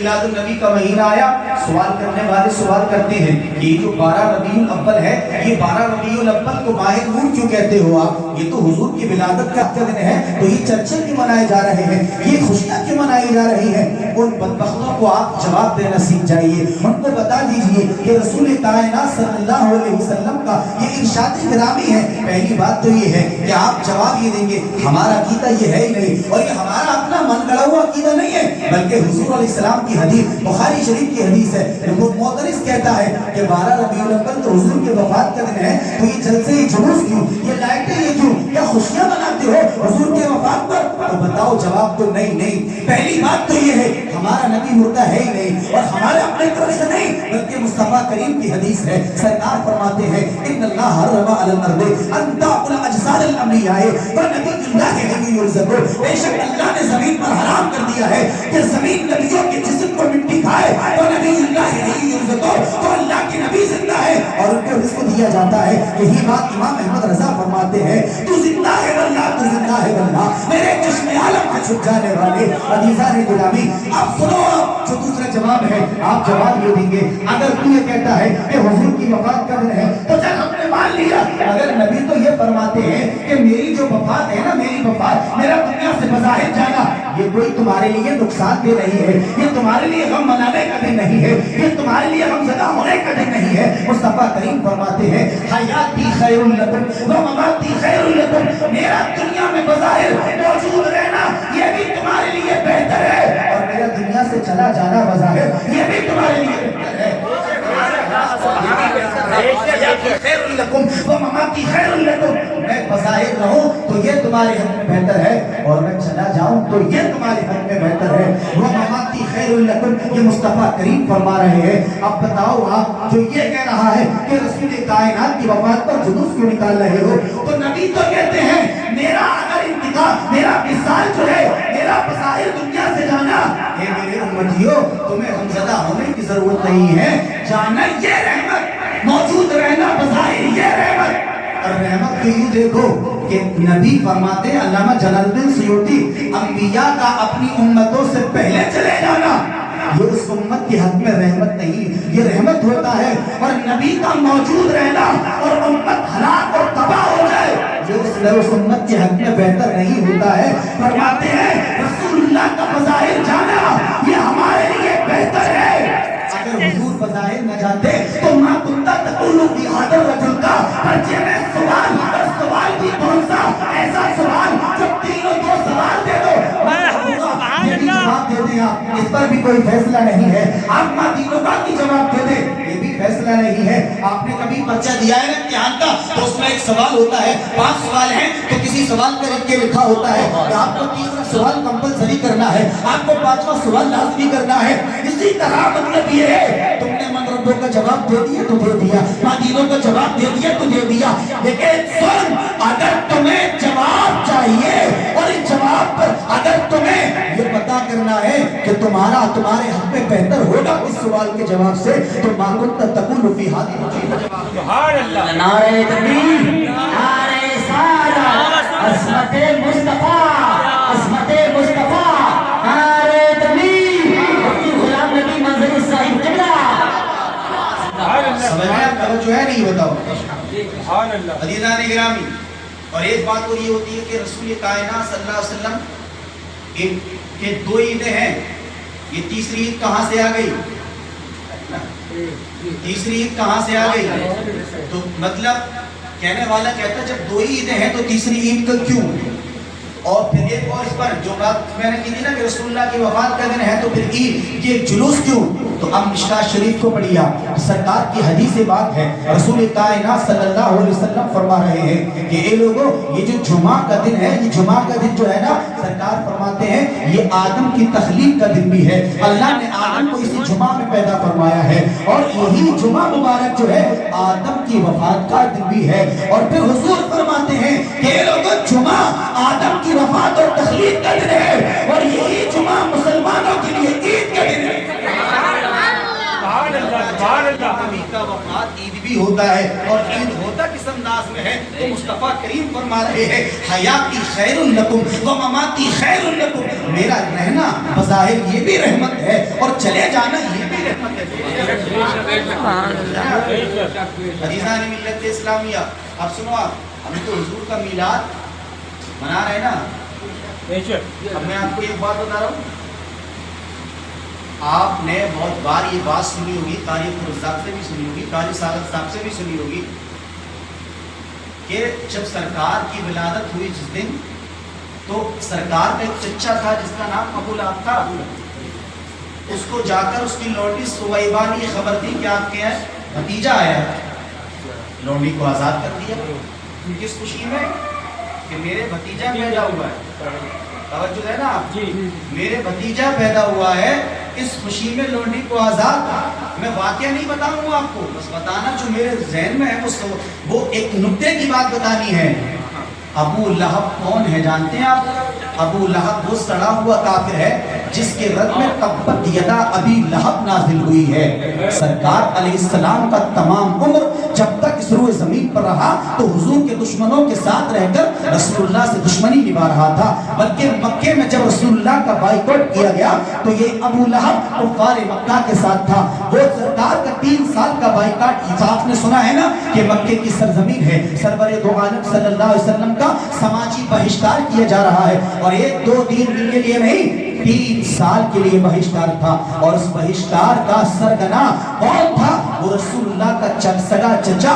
میلاد النبی کا مہینہ آیا، سوال کرنے والے سوال کرتے ہیں کہ یہ جو 12 ربیع الاول ہے، یہ 12 ربیع الاول کو ماہ نور کیوں کہتے ہو آپ؟ یہ تو حضور کی ولادت کا دن ہے، تو یہ چرچے کیوں منائے جا رہے ہیں، یہ خوشیاں کیوں منائی جا رہی ہیں؟ ان بدبختوں کو آپ جواب دینا سیکھ جائیے، ان کو بتا دیجئے کہ رسول کائنات صلی اللہ علیہ وسلم کا یہ ارشاد گرامی ہے۔ پہلی بات تو یہ ہے کہ آپ جواب یہ دیں گے ہمارا عقیدہ یہ ہے ہی نہیں، اور یہ ہمارا اپنا من گڑا ہوا عقیدہ نہیں ہے، بلکہ حضور علیہ السلام کی حدیث بخاری شریف کی حدیث ہے۔ معترض کہتا ہے کہ 12 ربیع الاول تو حضور کے وفات کا دن ہے، تو یہ جلسے یہ جلوس کیوں، یہ لائٹیں یہ کیوں، کیا خوشیاں مناتے ہو حضور کے وفات پر؟ تو بتاؤ جواب تو نہیں۔ پہلی بات تو یہ ہے ہمارا نبی مردہ ہے ہی نہیں، اور ہمارے اپنے طرف سے نہیں، بلکہ مصطفیٰ کریم کی حدیث ہے۔ سرکار فرماتے ہیں ان اللہ حرم علی الارض ان تاکل اجساد الانبیاء ونبی اللہ حی یرزق، بے شک اللہ نے زمین پر حرام کر دیا ہے کہ زمین نبیوں کے جسم کو مٹی کھائے، ونبی اللہ حی یرزق، تو اللہ کے نبی زندہ ہے اور ان کو رزق دیا جاتا ہے۔ یہی بات امام احمد رضا فرماتے ہیں تو زندہ ہے واللہ، تو زندہ ہے واللہ، میرے چشم عالم سے چھپ جانے والے عزیزان غلامی۔ اب سنو جو دوسرا جواب ہے، آپ جواب یہ دیں گے اگر تو یہ کہتا ہے کہ حضور کی وفات کا دن ہے تو چل ہم نے مان لیا، اگر نبی تو یہ فرماتے ہیں کہ میری جو وفات ہے نا، میری وفات، میرا دنیا سے بظاہر جانا، یہ کوئی تمہارے لیے نقصان دہ نہیں ہے، یہ تمہارے لیے غم منانے کا دن نہیں ہے، یہ تمہارے لیے غم زدہ ہونے کا دن نہیں ہے۔ مصطفیٰ کریم فرماتے ہیں حیاتی خیر لکم و مماتی خیر لکم، میرا دنیا میں بظاہر موجود رہنا یہ بھی تمہارے لیے بہتر ہے، اور میرا دنیا سے چلا جانا بظاہر یہ بھی تمہارے لیے بہتر ہے۔ خیر لکم و مماتی خیر لکم، میں بظاہر رہوں تو یہ تمہارے حق میں بہتر ہے، اور میں چلا جاؤں تو یہ تمہارے حق میں بہتر ہے۔ وہ مماتی خیر لکم، یہ مصطفیٰ کریم فرما رہے ہیں۔ اب بتاؤ آپ جو یہ کہہ رہا ہے کہ رسول کائنات کی وفات پر جلوس کیوں نکال رہے ہو، تو نبی تو کہتے ہیں میرا اگر انتقال، میرا وصال جو ہے، میرا بظاہر دنیا سے جانا، اے میرے امتیوں تمہیں غمزدہ ہونے کی ضرورت نہیں ہے، جانا یہ رحمت، موجود رہنا بظاہر یہ رحمت۔ اور رحمت کو یوں دیکھو کہ نبی فرماتے ہیں علامہ جلال الدین سیوطی، انبیاء کا اپنی امتوں سے پہلے چلے جانا یہ اس امت کی حق میں رحمت نہیں، یہ رحمت ہوتا ہے، اور نبی کا موجود رہنا اور امت ہلاک اور تباہ ہو جائے یہ اس امت کی حق میں بہتر نہیں ہوتا ہے۔ فرماتے ہیں رسول اللہ کا بظاہر جانا یہ ہمارے لیے بہتر ہے۔ اگر حضور بظاہر نہ جاتے تو ما کنتا تقولو فی ھذا الرجل کا پرچے میں سوال، اور سوال بھی کون سا، ایسا سوال جو تینوں کو سوال دے دو یہ بھی جواب دے دیں آپ، اس پر بھی کوئی فیصلہ نہیں ہے۔ آپ ماں تینوں کا بھی جواب دے دیں، یہ بھی فیصلہ نہیں ہے۔ آپ نے کبھی پرچہ دیا ہے نا امتحان کا، تو اس میں ایک سوال ہوتا ہے، 5 سوال ہیں تو کسی سوال کا لکھ کے لکھا ہوتا ہے کہ آپ کو تیسرا سوال کمپلسری کرنا ہے، آپ کو 5واں سوال لازمی کرنا ہے۔ اسی طرح مطلب یہ ہے تم نے من ربوں کا جواب دے دیا تو دے دیا، مدینوں کا جواب دے دیا تو دے دیا، لیکن سن اگر تمہیں جواب چاہیے اور اس جواب پر اگر تمہیں یہ پتا کرنا ہے کہ تمہارے حق میں بہتر ہوگا اس سوال کے جواب سے، تو ما کنت تقول فی ھذا الرجل۔ سبحان اللہ، نعرہ تکبیر، نعرہ رسالت، عصمت مصطفیٰ، عصمت مصطفیٰ، نعرہ تکبیر، مفتی غلام نبی منظری صاحب قبلہ۔ سمجھ میں آپ توجہ ہے نہیں؟ بتاؤ عزیزان گرامی۔ اور ایک بات تو یہ ہوتی ہے کہ رسول کائنات صلی اللہ علیہ وسلم کہ 2 عیدیں ہیں، یہ تیسری عید کہاں سے آ گئی؟ تیسری عید کہاں سے آ گئی؟ تو مطلب کہنے والا کہتا جب 2 عیدیں ہیں تو تیسری عید کا کیوں؟ اور پھر ایک اور اس پر جو بات میں نے کی تھی نا کہ رسول اللہ کی وفات کا دن ہے تو پھر عید، یہ جلوس کیوں؟ تو اب مشکات شریف کو پڑھیا، سرکار کی حدیث بات ہے، رسول کائنات صلی اللہ علیہ وسلم فرما رہے ہیں کہ اے لوگوں یہ جو جمعہ کا دن ہے، یہ جمعہ کا دن جو ہے نا، سرکار فرماتے ہیں یہ آدم کی تخلیق کا دن بھی ہے، اللہ نے آدم کو اسی جمعہ میں پیدا فرمایا ہے، اور یہی جمعہ مبارک جو ہے آدم کی وفات کا دن بھی ہے۔ اور پھر حضور فرماتے ہیں کہ اے لوگوں جمعہ آدم کی وفات اور تخلیق کا دن ہے، اور یہی جمعہ مسلمانوں کے لیے عید کا دن ہے۔ نبی کا وفات عید بھی ہوتا ہے، اور عید ہوتا کس انداز میں میں ہے تو مصطفیٰ کریم فرما رہے ہیں حیاتی خیر لکم و مماتی خیر لکم، میرا رہنا بظاہر یہ بھی رحمت ہے اور چلے جانا یہ بھی رحمت ہے۔ عزیزان ملت اسلامیہ، اب سنو، آپ ہم تو حضور کا میلاد منا رہے ہیں نا۔ اب میں آپ کو ایک بات بتا رہا ہوں، آپ نے بہت بار یہ بات سنی ہوگی، قاری فروززاد سے بھی سنی ہوگی، قاری سعادت صاحب سے بھی سنی ہوگی کہ جب سرکار کی ولادت ہوئی جس دن، تو سرکار کا ایک چچا تھا جس کا نام ابو لہب تھا، اس کو جا کر اس کی لونڈی سویبہ نے خبر دی کہ آپ کے بھتیجا آیا ہے، لونڈی کو آزاد کر دیا۔ کس خوشی میں؟ کہ میرے بھتیجا پیدا ہوا ہے، توجہ ہے نا آپ، میرے بھتیجا پیدا ہوا ہے، اس خوشی میں لونڈی کو آزاد۔ میں واقعہ نہیں بتاؤں گا آپ کو، بس بتانا جو میرے ذہن میں ہے وہ ایک نکتے کی بات بتانی ہے۔ ابو لہب کون ہے جانتے ہیں آپ؟ ابو لہب وہ سڑا ہوا کافر ہے جس کے رد میں تبت یدا ابی لہب نازل ہوئی ہے۔ سرکار علیہ السلام کا تمام عمر جب تک اس روئے زمین پر رہا تو حضور کے دشمنوں کے ساتھ رہ کر رسول اللہ سے دشمنی نبھا رہا تھا، بلکہ مکے میں جب رسول اللہ کا بائیکاٹ کیا گیا تو یہ ابو لہب کفار مکہ کے ساتھ تھا۔ وہ سرکار کا 3 سال کا بائیکاٹ، آپ نے سنا ہے نا کہ مکے کی سرزمین ہے، سرور دو عالم صلی اللہ علیہ وسلم کا سماجی بہشتار کیا جا رہا ہے، اور 1-2 دن کے لیے نہیں، 3 سال کے لیے بہشتار تھا۔ اور اس بہشتار کا سرگنا کون تھا؟ وہ رسول اللہ کا سگا چچا